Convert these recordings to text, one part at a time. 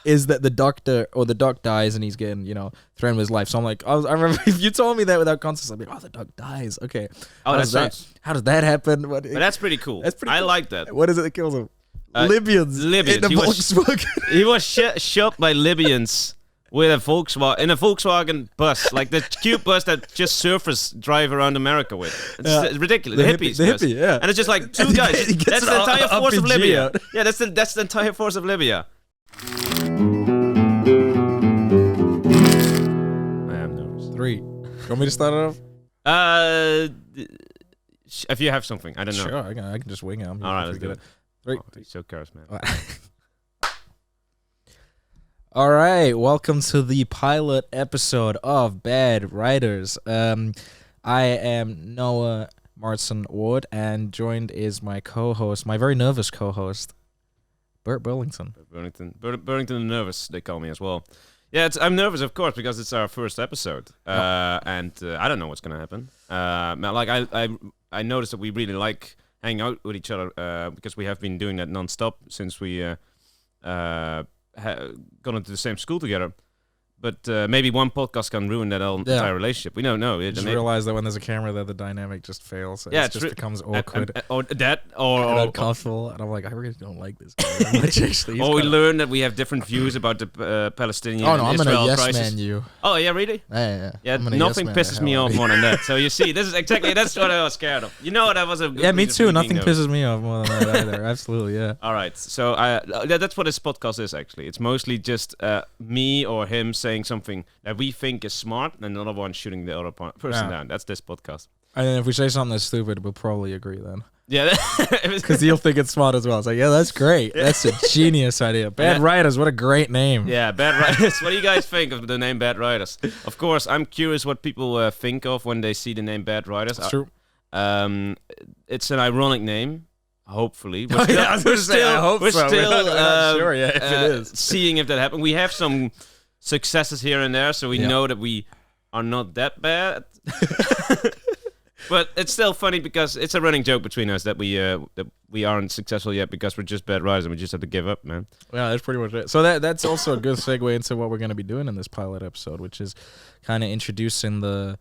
is that the doc dies and he's getting, threatened with his life. So I'm like, I remember if you told me that without context, I'd be like, oh, the doc dies. Okay. Oh, that's right. How does that happen? But that's pretty cool. I like that. What is it that kills him? Libyans. In the Volkswagen. He was shot by Libyans with a Volkswagen bus, like the cute bus that just surfers drive around America with. It's ridiculous. The hippies. The hippie, yeah. And it's just like two guys. That's the entire force of Libya. Yeah, that's the entire force of Libya. I am nervous. 3. You want me to start it off? If you have something, I don't know. Sure, I can just wing it. All right, let's do it. 3. Oh, he's so charismatic. All right, welcome to the pilot episode of Bad Writers. I am Noa Mouritzen-Ward, and joined is my co-host, my very nervous co-host, Burt Burlington. Burt Burlington nervous, they call me as well. Yeah, I'm nervous, of course, because it's our first episode, and I don't know what's gonna happen. I noticed that we really like hanging out with each other because we have been doing that non-stop since we gone into the same school together. But maybe one podcast can ruin that entire relationship. We don't know. You just realize that when there's a camera there, the dynamic just fails. Yeah, it just becomes awkward. Or uncomfortable. And I'm like, I really don't like this guy much, actually. Or we learn that we have different views about the Palestinian and Israel crisis. I'm gonna yes man you. Oh, yeah, really? Yeah. Nothing pisses me off more than that. So you see, that's what I was scared of. You know, that was a good. Yeah, me too. Nothing pisses me off more than that either. Absolutely, yeah. All right. So that's what this podcast is, actually. It's mostly just me or him saying something that we think is smart, and another one shooting the other person down. That's this podcast. And then if we say something that's stupid, we'll probably agree then. Yeah, because you'll think it's smart as well. It's like, yeah, that's great. That's a genius idea. Bad Writers, what a great name. Yeah, Bad Writers. What do you guys think of the name Bad Writers? Of course, I'm curious what people think of when they see the name Bad Writers. That's true. It's an ironic name. Hopefully, we're still not sure yet if it is. Seeing if that happens. We have some successes here and there, so we know that we are not that bad. But it's still funny because it's a running joke between us that we aren't successful yet because we're just bad writers and we just have to give up, man. Yeah, that's pretty much it. So that's also a good segue into what we're going to be doing in this pilot episode, which is kind of introducing the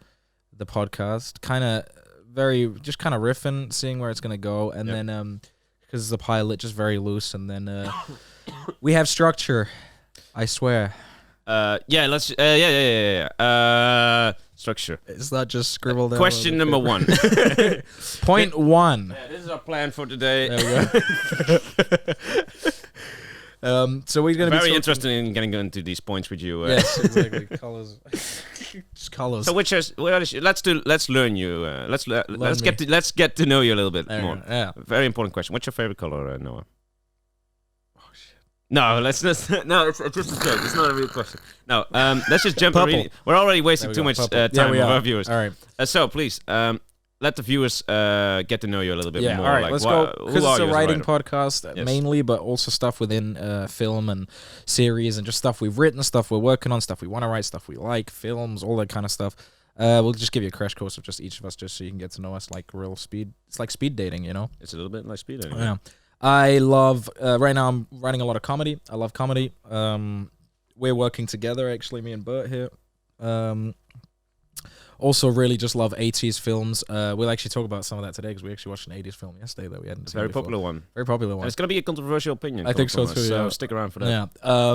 podcast, kind of riffing, seeing where it's going to go, and then because it's a pilot, just very loose, and then we have structure. I swear. Structure. It's not just scribbled down. Question number 1. Point 1. Yeah, this is our plan for today. There we go. So we're going to be very interested in getting into these points with you. Yes, exactly. Colors. Just colors. So let's learn you. Let's get to know you a little bit more. Yeah. Very important question. What's your favorite color, Noah? No, let's just no. It's just a joke. It's not a real question. No, let's just jump. We're already wasting too much time with our viewers. All right. So please, let the viewers get to know you a little bit more. All right, let's go. Because it's a writing podcast mainly, but also stuff within film and series, and just stuff we've written, stuff we're working on, stuff we want to write, stuff we like, films, all that kind of stuff. We'll just give you a crash course of just each of us, just so you can get to know us like real speed. It's like speed dating, you know. It's a little bit like speed dating. Yeah. I love, right now I'm writing a lot of comedy. I love comedy. We're working together, actually, me and Burt here. Also really just love 80s films. We'll actually talk about some of that today because we actually watched an 80s film yesterday that we hadn't seen before. Popular one. Very popular one. And it's going to be a controversial opinion. I think so too, so stick around for that. Yeah.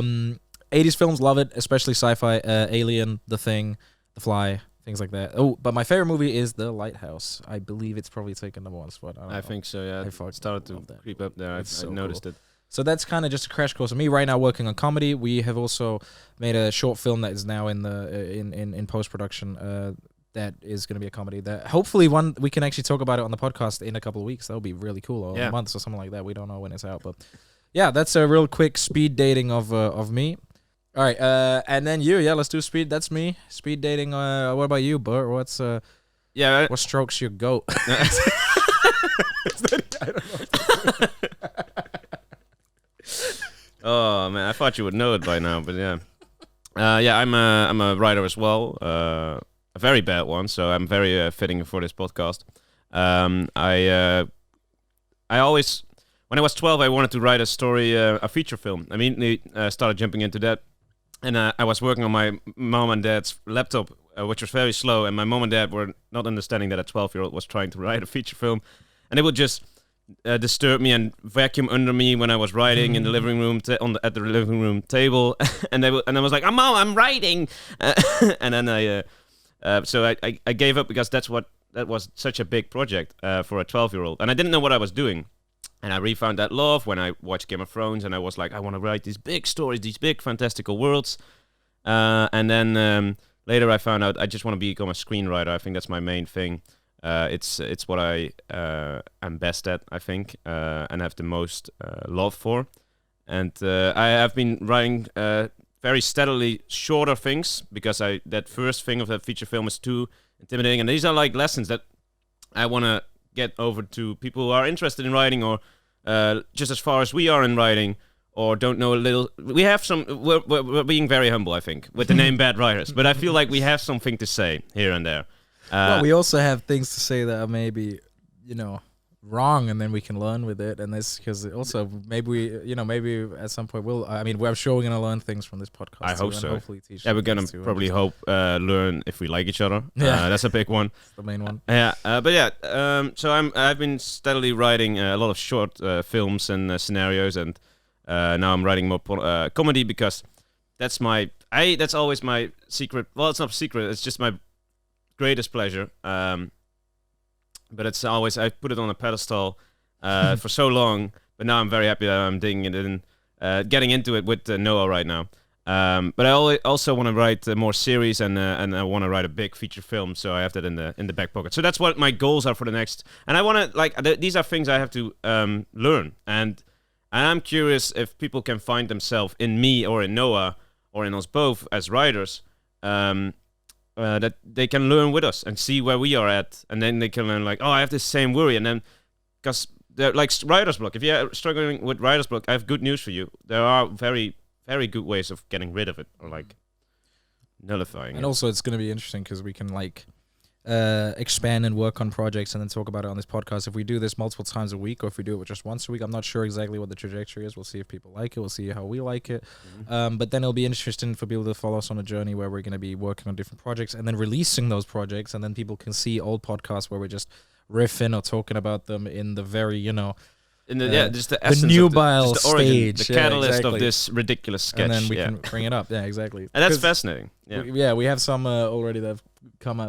80s films, love it, especially sci-fi. Alien, The Thing, The Fly, things like that. Oh, but my favorite movie is The Lighthouse. I believe it's probably taken number 1 spot. I think so, yeah. It started to creep up there. I noticed it. So that's kind of just a crash course of me right now working on comedy. We have also made a short film that is now in the in post-production that is going to be a comedy that hopefully we can actually talk about it on the podcast in a couple of weeks. That would be really cool, or a month or something like that. We don't know when it's out, but yeah, that's a real quick speed dating of me. All right, and then you, let's do speed. That's me, speed dating. What about you, Burt? What's what strokes your goat? I don't know. Oh man, I thought you would know it by now, but yeah, I'm a writer as well, a very bad one, so I'm very fitting for this podcast. I always, when I was 12, I wanted to write a story, a feature film. I immediately started jumping into that. And I was working on my mom and dad's laptop, which was very slow. And my mom and dad were not understanding that a 12-year-old was trying to write a feature film. And they would just disturb me and vacuum under me when I was writing in the living room at the living room table. And I was like, "Oh, Mom, I'm writing." And then so I gave up because that was such a big project for a 12-year-old. And I didn't know what I was doing. And I refound that love when I watched Game of Thrones, and I was like, I want to write these big stories, these big fantastical worlds. And then later I found out I just want to become a screenwriter. I think that's my main thing. It's what I am best at, I think, and have the most love for. And I have been writing very steadily shorter things because that first thing of that feature film is too intimidating. And these are like lessons that I want to get over to people who are interested in writing, or just as far as we are in writing, or don't know a little. We have some. We're being very humble, I think, with the name Bad Writers, but I feel like we have something to say here and there. Well, we also have things to say that are maybe, wrong, and then we can learn with it. And this, because also maybe maybe at some point I'm sure we're gonna learn things from this podcast. I hope so. Hopefully teach. Yeah, we're gonna probably learn if we like each other. Yeah, that's a big one. That's the main one. Yeah, but yeah. So I've been steadily writing a lot of short films and scenarios, and now I'm writing more comedy because that's always my secret. Well, it's not a secret. It's just my greatest pleasure. But it's always, I put it on a pedestal for so long, but now I'm very happy that I'm digging it in, getting into it with Noa right now. But I also want to write more series, and I want to write a big feature film, so I have that in the back pocket. So that's what my goals are for the next. And I want to these are things I have to learn, and I'm curious if people can find themselves in me or in Noa or in us both as writers. That they can learn with us and see where we are at, and then they can learn like, oh, I have the same worry, and then because they're like writer's block. If you're struggling with writer's block, I have good news for you. There are very, very good ways of getting rid of it, or like nullifying it. And also, it's going to be interesting because we can expand and work on projects and then talk about it on this podcast. If we do this multiple times a week, or if we do it just once a week, I'm not sure exactly what the trajectory is. We'll see if people like it. We'll see how we like it. But then it'll be interesting for people to follow us on a journey where we're going to be working on different projects and then releasing those projects, and then people can see old podcasts where we're just riffing or talking about them in the very, just the essence nubile of the origin, stage, the catalyst of this ridiculous sketch, and then we can bring it up. Yeah, exactly. And that's fascinating. Yeah, we have some already that have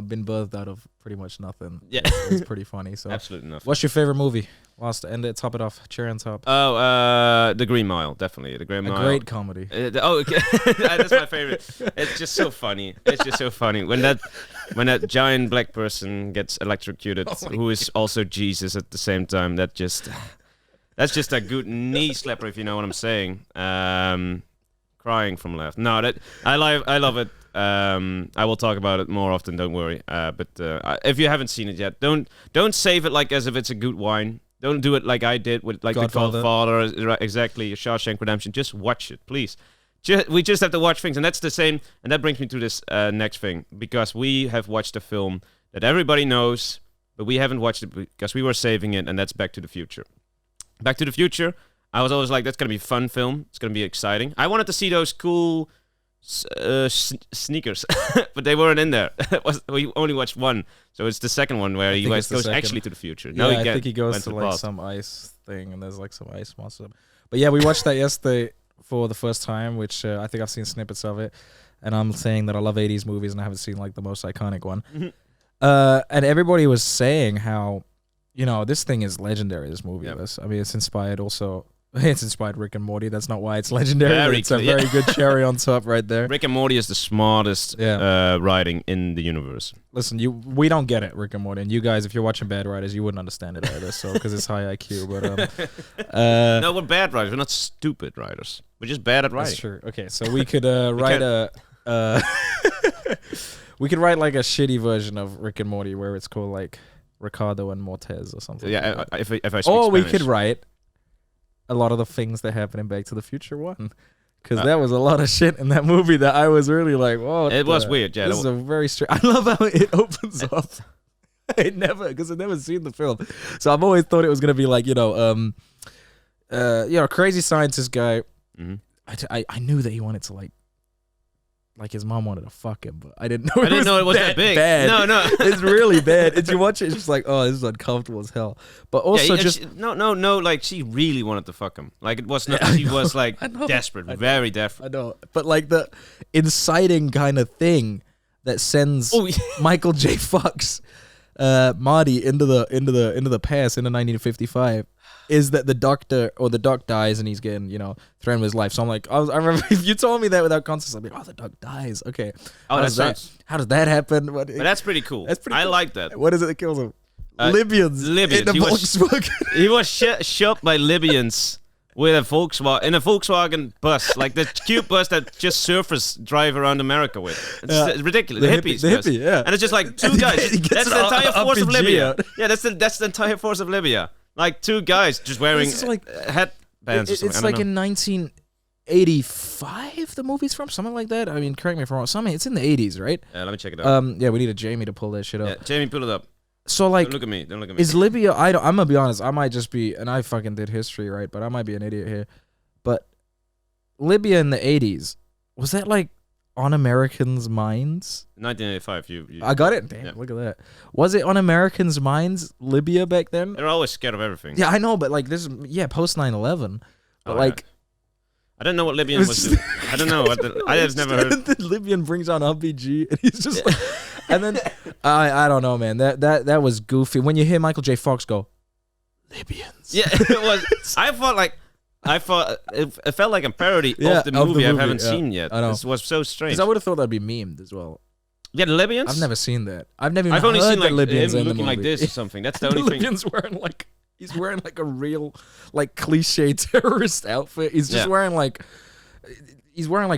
been birthed out of pretty much nothing. Yeah, it's pretty funny. So absolutely nothing. What's your favorite movie? Top it off. Cherry on top. Oh, The Green Mile, definitely. The Green Mile. A great comedy. Okay. That's my favorite. It's just so funny. It's just so funny when that giant black person gets electrocuted, who is also Jesus at the same time. That's just a good knee slapper, if you know what I'm saying. Crying from laughter. No, I love it. I will talk about it more often. Don't worry. But if you haven't seen it yet, don't save it like as if it's a good wine. Don't do it like I did with like Godfather. The Godfather. Right, exactly. Shawshank Redemption. Just watch it, please. We just have to watch things, and that's the same. And that brings me to this next thing, because we have watched a film that everybody knows, but we haven't watched it because we were saving it, and that's Back to the Future. Back to the Future. I was always like, that's gonna be a fun film. It's gonna be exciting. I wanted to see those cool sneakers, but they weren't in there. We only watched one, so it's the second one where he goes actually to the future. Yeah, I think he goes to like some ice thing, and there's like some ice monster. But yeah, we watched that yesterday for the first time, which I think I've seen snippets of it, and I'm saying that I love 80s movies, and I haven't seen like the most iconic one. And everybody was saying how, this thing is legendary, this movie. Yep. I mean, it's inspired Rick and Morty. That's not why it's legendary. It's a very good cherry on top right there. Rick and Morty is the smartest writing in the universe. Listen, we don't get it, Rick and Morty. And you guys, if you're watching Bad Writers, you wouldn't understand it either. So because it's high IQ, but no, we're bad writers. We're not stupid writers. We're just bad at writing. That's true. Okay, so we could write we could write like a shitty version of Rick and Morty where it's called like Ricardo and Mortez or something. Yeah, like if I speak or Spanish. We could write a lot of the things that happen in Back to the Future 1. Because there was a lot of shit in that movie that I was really like, whoa. It was weird, yeah. This is a very strange. I love how it opens up. Because I've never seen the film. So I've always thought it was going to be like, crazy scientist guy. Mm-hmm. I knew that he wanted to like his mom wanted to fuck him, but I didn't know. I didn't know it was that big. Bad. No. It's really bad. And you watch it, it's just like, oh, this is uncomfortable as hell. But also no. Like she really wanted to fuck him. Like it was not. She was like desperate, very desperate. I know. But like the inciting kind of thing that sends Michael J. Fox, Marty into the past into 1955. Is that the doc dies and he's getting, threatened with his life. So I'm like, I remember if you told me that without context, I'd be like, oh, the doc dies. Okay. Oh, that's nice. How does that happen? But that's pretty cool. I like that. What is it that kills him? Libyans. In the Volkswagen. He was shot by Libyans with a Volkswagen bus, like the cute bus that just surfers drive around America with. It's ridiculous. The hippies. The hippie, yeah. And it's just like two guys. That's the entire force of Libya. Yeah, that's the entire force of Libya. Like two guys just wearing headbands or something. It's like in 1985 the movie's from, something like that. I mean, correct me if I'm wrong. It's in the 80s, right? Let me check it out. Yeah, we need a Jamie to pull that shit up. Yeah, Jamie, pull it up. So like, don't look at me. Is Libya? I'm gonna be honest. I might just be, and I fucking did history, right? But I might be an idiot here. But Libya in the 80s, was that like on Americans' minds? 1985. You I got it. Damn, look at that. Was it on Americans' minds, Libya back then? They're always scared of everything. Yeah, I know, but like this, post 9/11. But like, I don't know what Libyan was doing. I don't know. I have never heard. The Libyan brings on RPG, and he's just like, and then I don't know, man. That was goofy. When you hear Michael J. Fox go, Libyans. Yeah, it was. I thought it felt like a parody of the movie I haven't seen yet. I know. This was so strange. Because I would have thought that'd be memed as well. Yeah, the Libyans? I've never seen that. I've only seen like Libyans him in the looking movie. like this or something. That's the only thing. Libyans he's wearing like a real like cliche terrorist outfit. He's just wearing like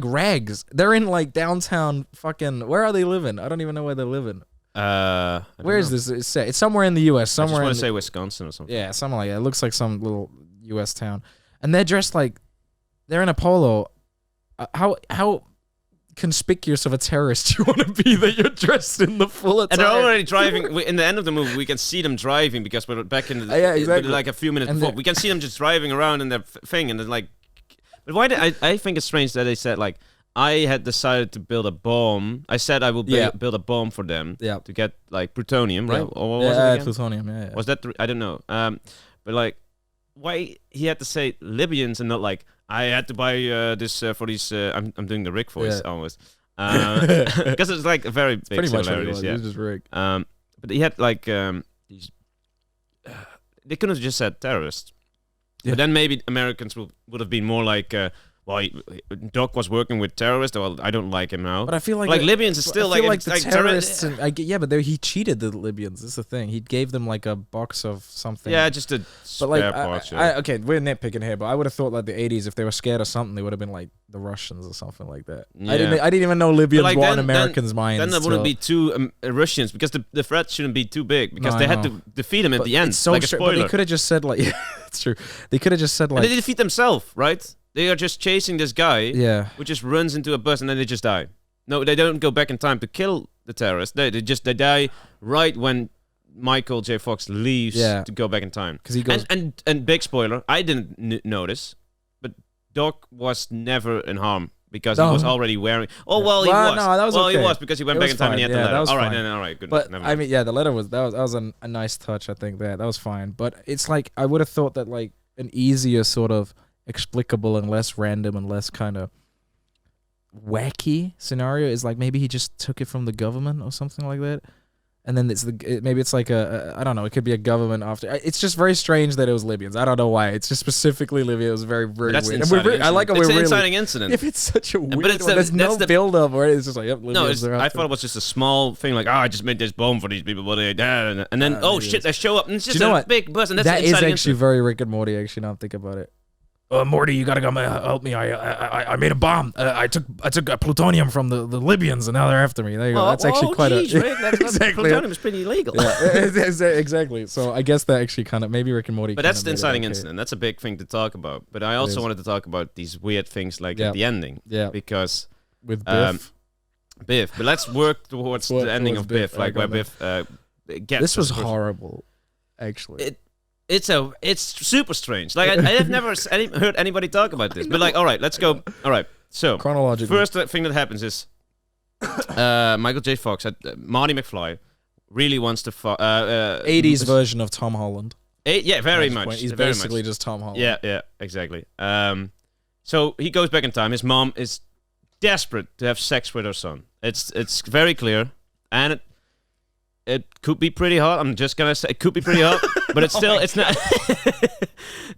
rags. They're in like downtown fucking. Where are they living? I don't even know where they're living. Where is this? It's set. It's somewhere in the U.S. Somewhere. I just want to say Wisconsin or something. Yeah, something like that. It looks like some little U.S. town, and they're dressed like they're in a polo. How conspicuous of a terrorist you want to be that you're dressed in the full attire? And they're already driving. In the end of the movie, we can see them driving because we're back in exactly. like a few minutes before. We can see them just driving around in their thing, and then like. But why did I think it's strange that they said like I had decided to build a bomb. I said I will build a bomb for them to get like plutonium, right? Or what was it again? Plutonium. Yeah. Was that I don't know. But like, why he had to say Libyans and not like I had to buy this for these. I'm doing the Rick voice almost because it's like a very big pretty similarities. Much it was just Rick. But he had like these. They couldn't have just said terrorists. Yeah. But then maybe Americans would have been more like, Doc was working with terrorists. Well, I don't like him now. But I feel like Libyans is still like the terrorists. He cheated the Libyans. That's the thing. He gave them like a box of something. Yeah, just a spare part. Okay, we're nitpicking here, but I would have thought like the 80s, if they were scared of something, they would have been like the Russians or something like that. Yeah. I didn't even know Libyans were on Americans' minds. Then there wouldn't be two Russians because the threat shouldn't be too big because they had to defeat him at the end. It's so like a spoiler. But they could have just said like, it's true. They could have just said like, and they defeat themselves, right? They are just chasing this guy who just runs into a bus and then they just die. No, they don't go back in time to kill the terrorists. They die right when Michael J. Fox leaves to go back in time. Because he goes and big spoiler, I didn't notice, but Doc was never in harm because he was already wearing. Oh well, he was. No, that was okay. He was because he went back in time and he had the letter. All right, all right, good. But I mean, the letter was that was a nice touch. I think that was fine. But it's like I would have thought that like an easier sort of explicable and less random and less kind of wacky scenario is like maybe he just took it from the government or something like that, and then maybe it's like I don't know, it could be a government after. It's just very strange that it was Libyans. I don't know why. It's just specifically Libya. It was very weird. I like how it's an inciting incident. If it's such a weird one, there's no build up or it's just like Libyans. I thought it was just a small thing like I just made this bomb for these people, but they died, and then shit, they show up and it's just a big bus, and that's that is actually incident. very Rick and Morty. Actually, now I'm thinking about it. Morty, you gotta come help me. I made a bomb. I took plutonium from the Libyans, and now they're after me. There you go. That's actually quite Rick, exactly. Plutonium is pretty illegal. Yeah, exactly. So I guess that actually kind of maybe Rick and Morty. But that's the inciting incident. That's a big thing to talk about. But I also wanted to talk about these weird things like at the ending. Yeah. Because with Biff. But let's work towards the ending of Biff, like where Biff gets. This was horrible, actually. it's super strange. Like I have never heard anybody talk about this. But like, all right, let's go. All right, so Chronologically. first thing that happens is Michael J. Fox, Marty McFly, really wants to 80s version of Tom Holland. Yeah, very much. He's very basically much. just Tom Holland. Yeah, exactly. So he goes back in time. His mom is desperate to have sex with her son. It's very clear, and it could be pretty hot. I'm just gonna say it could be pretty hot, but it's still it's not.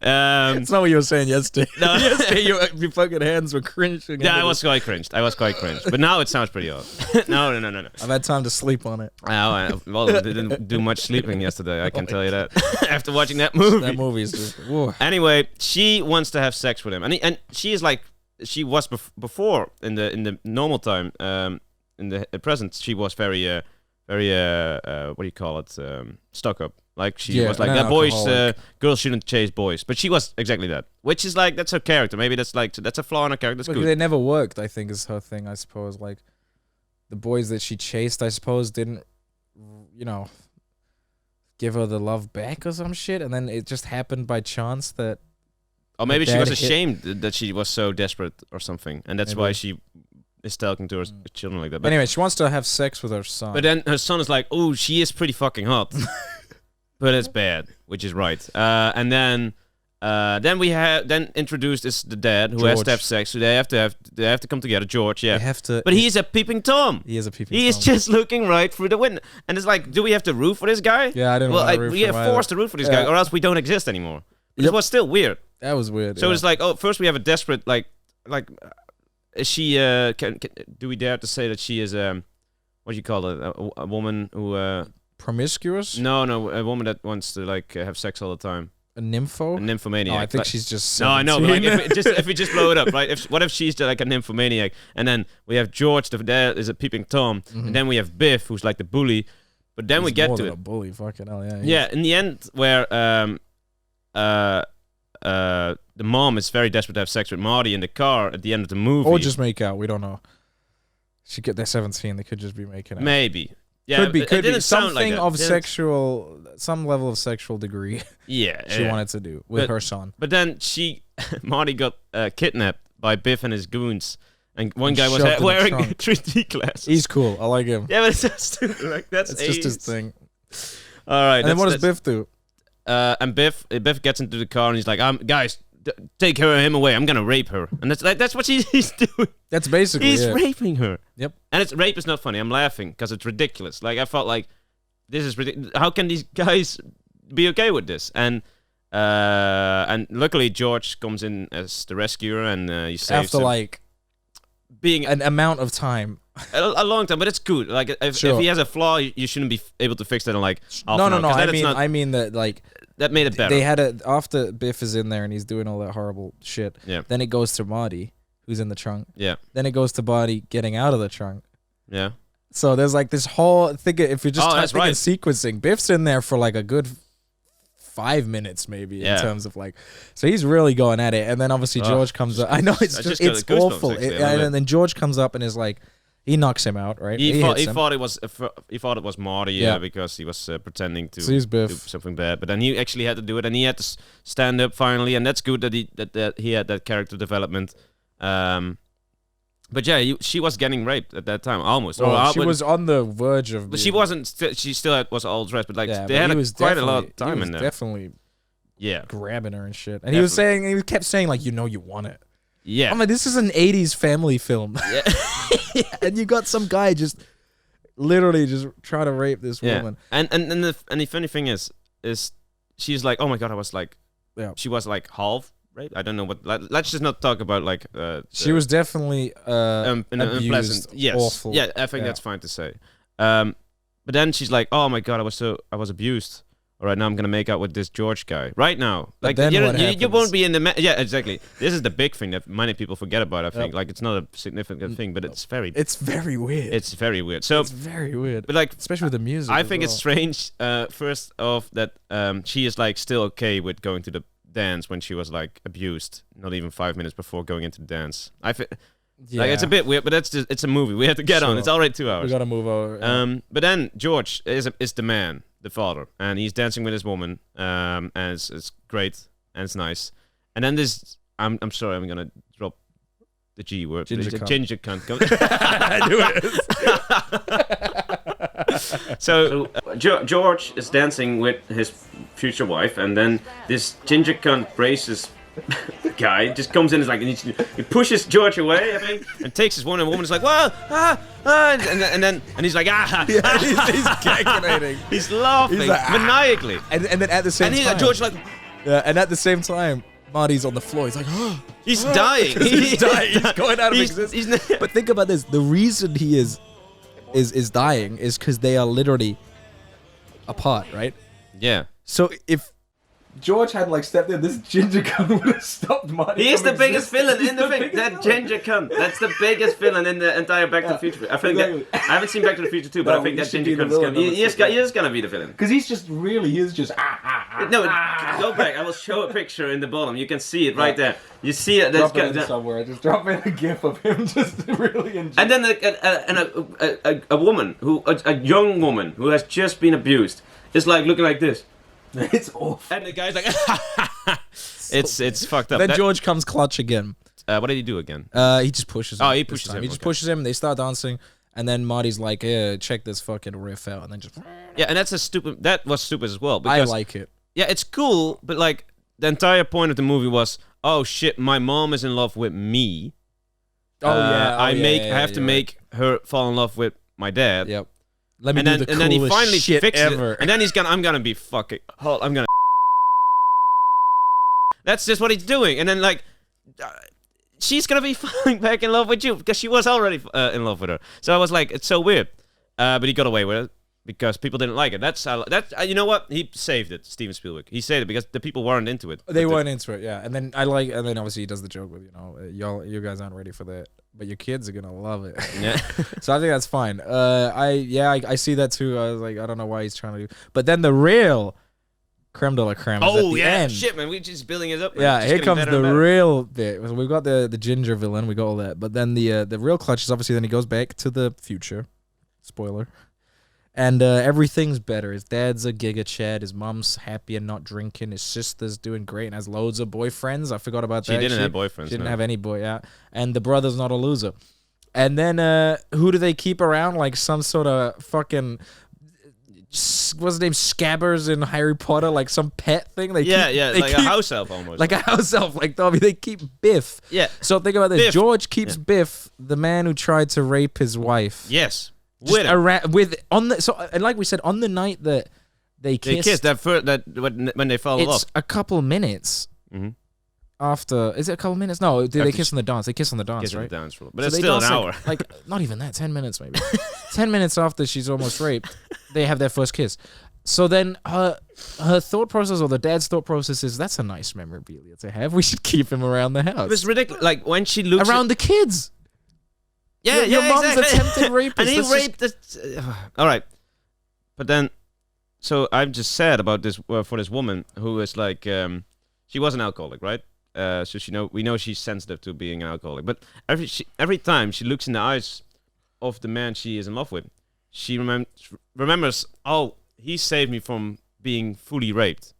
It's not what you were saying yesterday. No. Yesterday your fucking hands were cringing. Yeah, I was quite cringed. But now it sounds pretty hot. No. I've had time to sleep on it. Well, I didn't do much sleeping yesterday. I can tell you that. After watching that movie. That movie is just. Whoa. Anyway, she wants to have sex with him, and she is like she was before in the normal time. In the present, she was very what do you call it? Stuck up. Like she was like that. Girls shouldn't chase boys, but she was exactly that. Which is like that's her character. Maybe that's a flaw in her character. That's But good. they never worked, I think, is her thing. I suppose like the boys that she chased, I suppose, didn't, give her the love back or some shit, and then it just happened by chance that. Or maybe she was ashamed that she was so desperate or something, and that's why she is talking to her children like that. But anyway, she wants to have sex with her son. But then her son is like, "Oh, she is pretty fucking hot," but it's bad, which is right. And then we have introduced is the dad who has to have sex. So they have to come together. George, yeah. They have to. But he's a peeping Tom. He is a peeping. He is just looking right through the window, and it's like, do we have to root for this guy? Yeah, I didn't. Well, want to root we for are him forced to root for this guy, or else we don't exist anymore. It was still weird. That was weird. So it's like, oh, first we have a desperate like. Is she do we dare to say that she is what do you call it, a woman who promiscuous? No, a woman that wants to like have sex all the time. A nympho? A nymphomaniac. Oh, I think she's just 17. No, I know, but like if we just blow it up, right? What if she's like a nymphomaniac, and then we have George, the dad, is a peeping Tom, and then we have Biff, who's like the bully, but then we get more to than it. A bully, fucking hell, yeah. Yeah, in the end, where the mom is very desperate to have sex with Marty in the car at the end of the movie. Or just make out. We don't know. They're 17. They could just be making out. Maybe. Yeah, could be something like of some level of sexual degree. Yeah, she wanted to do with her son. But then Marty got kidnapped by Biff and his goons, and one guy was wearing 3D glasses. He's cool. I like him. Yeah, but it's just like that's just his thing. All right. And then what does Biff do? And Biff gets into the car and he's like, guys, take him away. I'm gonna rape her. And that's what he's doing. That's basically he's raping her. Yep. And rape is not funny. I'm laughing because it's ridiculous. Like I felt like this is ridiculous. How can these guys be okay with this? And luckily George comes in as the rescuer and he saves after him. Like being an amount of time. A long time, but it's good. Like if he has a flaw, you shouldn't be able to fix that in like half no, an hour. No. I mean that like that made it better. They had after Biff is in there and he's doing all that horrible shit. Yeah. Then it goes to Marty, who's in the trunk. Yeah. Then it goes to Marty getting out of the trunk. Yeah. So there's like this whole thing. If you're just right. sequencing, Biff's in there for like a good 5 minutes maybe in terms of like, so he's really going at it. And then obviously George comes up. I know it's awful. And then George comes up and is like, he knocks him out, right? He thought it was Marty, because he was pretending to do something bad. But then he actually had to do it, and he had to stand up finally, and that's good that he had that character development. But yeah, she was getting raped at that time, almost. Well, she was on the verge of. But she wasn't. She still was all dressed, but like they had quite a lot of time in there. Definitely. Yeah. Grabbing her and shit, and he kept saying like, you want it. Yeah. I'm like, this is an 80s family film. Yeah. And you got some guy just literally just trying to rape this woman. And the funny thing is she's like, oh my god, I was like, she was like half raped. I don't know what. Let's just not talk about like. She was definitely abused. Yes. Awful. Yeah, I think that's fine to say. But then she's like, oh my god, I was abused. All right, now I'm gonna make out with this George guy right now. Like you won't be in the yeah, exactly. This is the big thing that many people forget about. I think like it's not a significant thing, but it's very weird. It's very weird. So it's very weird. But like, especially with the music. I think it's strange. First off, that she is like still okay with going to the dance when she was like abused. Not even 5 minutes before going into the dance. I think. Yeah. Like it's a bit weird, but it's a movie. We have to get on. It's already 2 hours. We gotta move over. But then George is the man. the father, and he's dancing with his woman, and it's great and it's nice. And then this, I'm sorry, I'm gonna drop the G word. Ginger cunt. I knew it. So George is dancing with his future wife, and then this ginger cunt braces guy just comes in and is like, he pushes George away, I think, and takes his woman, and the woman is like, well, and he's like, Yeah, he's calculating. He's laughing He's like, maniacally, and then at the same time, George like, and at the same time, Marty's on the floor. He's like, he's dying. He's dying. He's going out of existence. But think about this: the reason he is dying is because they are literally apart, right? Yeah. So if George had stepped in, this ginger cunt would have stopped Marty. He is the biggest villain in the thing. That ginger cunt. That's the biggest villain in the entire Back to the Future. I think I haven't seen Back to the Future 2, but I think that ginger cunt is gonna be the villain. Because he's just No, go back. I will show a picture in the bottom. You can see it right there. You see it. Drop it in somewhere. Just drop in a gif of him just really enjoying. And then a woman a young woman who has just been abused is like looking like this. It's awful. And the guy's like, it's fucked up. Then George comes clutch again. What did he do again? He just pushes him. Oh, he pushes him. He just pushes him. They start dancing. And then Marty's like, yeah, check this fucking riff out. And then just... Yeah, and that was stupid as well. I like it. Yeah, it's cool, but the entire point of the movie was, oh shit, my mom is in love with me. I have to make her fall in love with my dad. Yep. Let me do the coolest then he finally shit fixes ever. It, and then I'm gonna be fucking... I'm gonna... That's just what he's doing. And then she's gonna be falling back in love with you because she was already in love with her. So I was like, it's so weird. But he got away with it because people didn't like it. That's you know what? He saved it, Steven Spielberg. He saved it because the people weren't into it. They weren't into it, yeah. And then obviously he does the joke with, you guys aren't ready for that, but your kids are gonna love it. Yeah. So I think that's fine. I see that too. I was like, I don't know why he's trying to do. But then the real creme de la creme. Oh is yeah, end. shit, man. We're just building it up. Yeah, here comes the real bit. We've got the ginger villain. We got all that, but then the real clutch is obviously then he goes back to the future. Spoiler. And everything's better. His dad's a giga chad. His mom's happy and not drinking. His sister's doing great and has loads of boyfriends. I forgot about that. She didn't have boyfriends. She didn't have any boy. Yeah, and the brother's not a loser. And then who do they keep around? Like some sort of fucking what's his name? Scabbers in Harry Potter, like some pet thing. They keep a house elf almost. Like a house elf, like Dobby. They keep Biff. Yeah. So think about this. Biff. George keeps Biff, the man who tried to rape his wife. Yes. And like we said, on the night that they kissed, when they fell in love. It's a couple minutes after. Is it a couple minutes? No, they kiss on the dance. They kiss on the dance, right? On the dance floor. But so it's still an hour. Not even that. 10 minutes maybe. 10 minutes after she's almost raped, they have their first kiss. So then her thought process, or the dad's thought process, is that's a nice memorabilia to have. We should keep him around the house. It was ridiculous. Like when she looks around the kids. Yeah, your mom's attempted rapist. And he raped all right. But then, so I'm just sad about this for this woman who is like, she was an alcoholic, right? So we know she's sensitive to being an alcoholic. But every time she looks in the eyes of the man she is in love with, she remembers, oh, he saved me from being fully raped,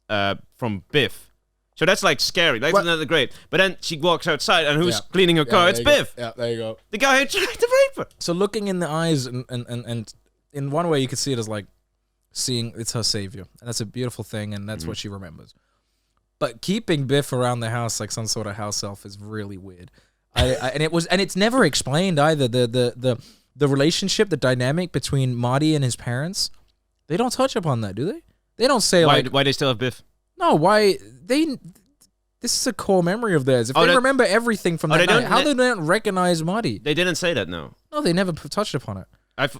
from Biff. So that's scary. That's another great. But then she walks outside, and who's cleaning her car? It's Biff. Yeah, there you go. The guy who tried to rape her. So looking in the eyes, and in one way you could see it as seeing it's her savior, and that's a beautiful thing, and that's what she remembers. But keeping Biff around the house like some sort of house elf is really weird. And it's never explained either. The relationship, the dynamic between Marty and his parents, they don't touch upon that, do they? They don't say why they still have Biff. No, why this is a core memory of theirs. If they remember everything from that night, how do they not recognize Marty? They didn't say that, no. No, they never touched upon it.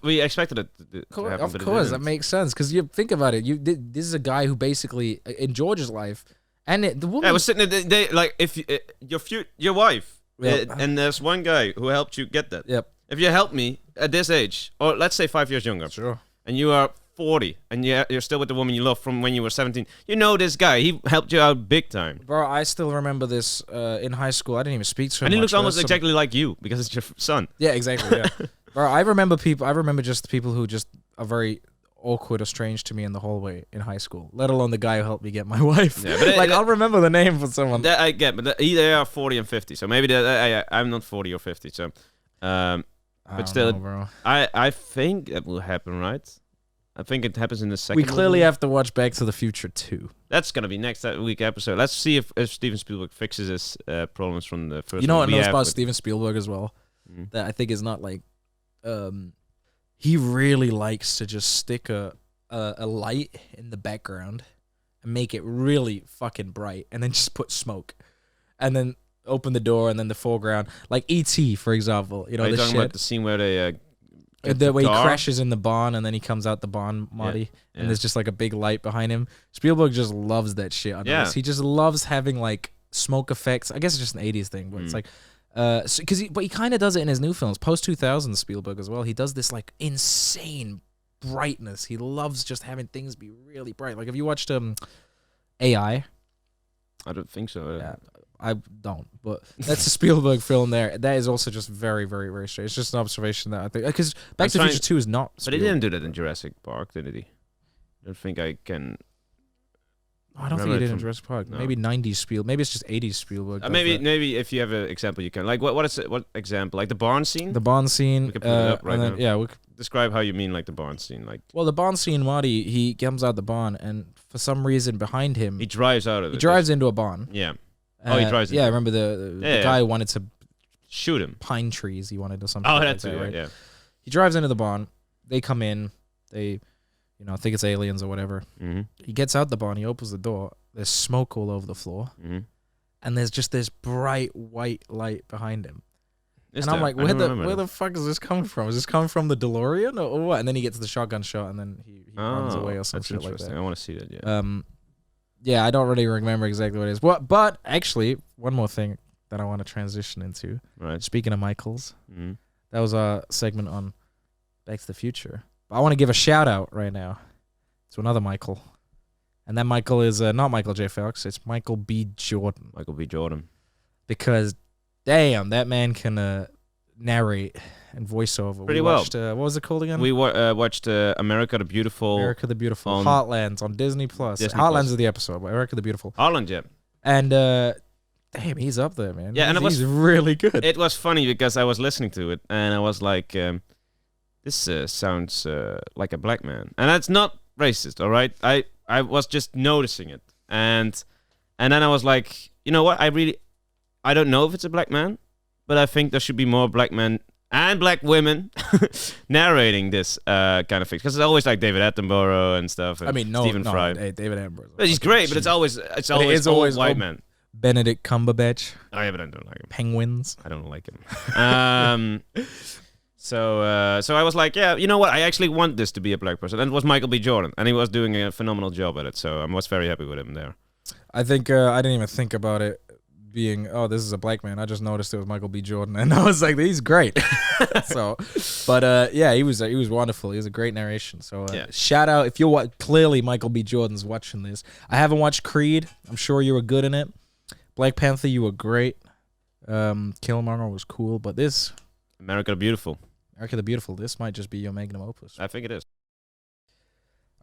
We expected it to happen. Of course, that makes sense. Because you think about it, this is a guy who basically, in George's life, and the woman... I was sitting there, if your wife, and there's one guy who helped you get that. Yep. If you help me at this age, or let's say 5 years younger. Sure. And you are 40, and you're still with the woman you love from when you were 17. You know this guy. He helped you out big time. Bro, I still remember this in high school. I didn't even speak to him. And he looks almost exactly like you, because it's your son. Yeah, exactly, yeah. Bro, I remember just people who just are very awkward or strange to me in the hallway in high school, let alone the guy who helped me get my wife. Yeah, but I'll remember the name for someone. That I get, but they are 40 and 50, so maybe I'm not 40 or 50, so but still, bro. I think that will happen, right? I think it happens in the second. We clearly movie. have to watch Back to the Future 2. That's gonna be next week episode. Let's see if Steven Spielberg fixes his problems from the first. You know one what we knows have about with- Steven Spielberg as well? Mhm. That I think is not like, he really likes to just stick a light in the background and make it really fucking bright, and then just put smoke, and then open the door, and then the foreground, like E.T. for example. You know, Are you this talking shit. about the scene where they get The way he car? crashes in the barn and then he comes out the barn, Marty, and yeah. there's just like a big light behind him. Spielberg just loves that shit. I Yeah. He just loves having like smoke effects. I guess it's just an 80s thing, but it's like, but he kind of does it in his new films, post 2000 Spielberg as well. He does this like insane brightness. He loves just having things be really bright. Like, have you watched AI? I don't think so. Yeah, I don't, but that's a Spielberg film there. That is also just very, very, very strange. It's just an observation that I think, because Back to the Future 2 is not But he Spielberg. didn't do that in Jurassic Park, did he? I don't think I can. I don't think remember he it did in from- Jurassic Park. no. Maybe 90s Spielberg. Maybe it's just 80s Spielberg. does that. Maybe if you have an example, you can. Like what is it? What example? Like the barn scene. The Bond scene. We can put it up right and then, now. yeah, Describe how you mean like the barn scene. Like well, the Bond scene, Marty, he comes out the barn, and for some reason behind him, he drives out of it. he drives into a barn. Yeah. Oh, he drives Yeah, into I it. remember the Yeah, guy wanted to Shoot him. pine trees. He wanted to something. Oh, like that's that, it. right? Yeah. He drives into the barn. They come in. They, think it's aliens or whatever. Mm-hmm. He gets out the barn. He opens the door. There's smoke all over the floor, Mm-hmm. and there's just this bright white light behind him. Is And I'm there? like, I don't remember where that. the fuck is this coming from? Is this coming from the DeLorean or what? And then he gets the shotgun shot, and then he runs away or some that's shit like interesting. that. I want to see that. Yeah. Yeah, I don't really remember exactly what it is. But actually, one more thing that I want to transition into. Right. Speaking of Michaels, Mm-hmm. that was our segment on Back to the Future. But I want to give a shout out right now to another Michael. And that Michael is not Michael J. Fox. It's Michael B. Jordan. Michael B. Jordan. Because, damn, that man can narrate and voiceover. Pretty we well. watched, what was it called again? We watched America the Beautiful. America the Beautiful. on Heartlands on Disney Plus. Disney Heartlands Plus. is the episode, but America the Beautiful. Holland, yeah. And, damn, he's up there, man. Yeah, and he's really good. It was funny because I was listening to it and I was like, this sounds like a black man. And that's not racist, all right? I was just noticing it. And then I was like, you know what? I don't know if it's a black man, but I think there should be more black men and black women narrating this kind of thing. Because it's always like David Attenborough and stuff. And Stephen Fry. Hey, David Attenborough. But he's great, but it's always old white men. Benedict Cumberbatch. Oh yeah, but I don't like him. Penguins. I don't like him. So I was like, yeah, you know what? I actually want this to be a black person. And it was Michael B. Jordan. And he was doing a phenomenal job at it. So I was very happy with him there. I think I didn't even think about it being, oh, this is a black man. I just noticed it was Michael B. Jordan. And I was like, he's great. Yeah, he was wonderful. He was a great narration. So Yeah. shout out. If you're clearly Michael B. Jordan's watching this. I haven't watched Creed. I'm sure you were good in it. Black Panther, you were great. Killmonger was cool. But this, America the Beautiful. America the Beautiful, this might just be your magnum opus. I think it is.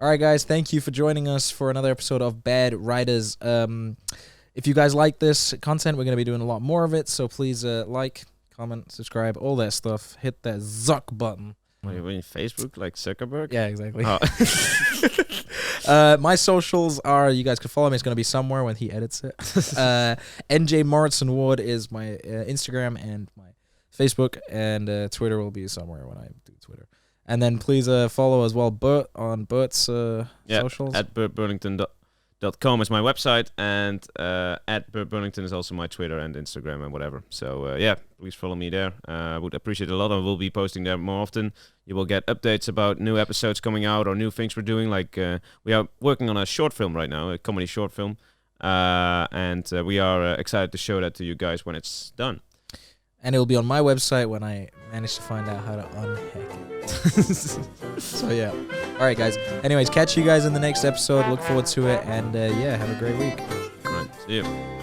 All right, guys, thank you for joining us for another episode of Bad Writers. If you guys like this content, we're going to be doing a lot more of it, so please like, comment, subscribe, all that stuff. Hit that Zuck button. Wait, in Facebook, like Zuckerberg? Yeah, exactly. Oh. My socials are, you guys can follow me, it's going to be somewhere when he edits it. NJ Mouritzen-Ward is my Instagram and my Facebook, and Twitter will be somewhere when I do Twitter. And then please follow as well Burt on Burt's socials. At burtburlington.com is my website, and at Burt Burlington is also my Twitter and Instagram and whatever. So yeah, please follow me there. I would appreciate it a lot. I will be posting there more often. You will get updates about new episodes coming out or new things we're doing. Like we are working on a short film right now, a comedy short film, and we are excited to show that to you guys when it's done. And it will be on my website when I manage to find out how to unhack it. So yeah. All right, guys. Anyways, catch you guys in the next episode. Look forward to it. And yeah, have a great week. All right, see you.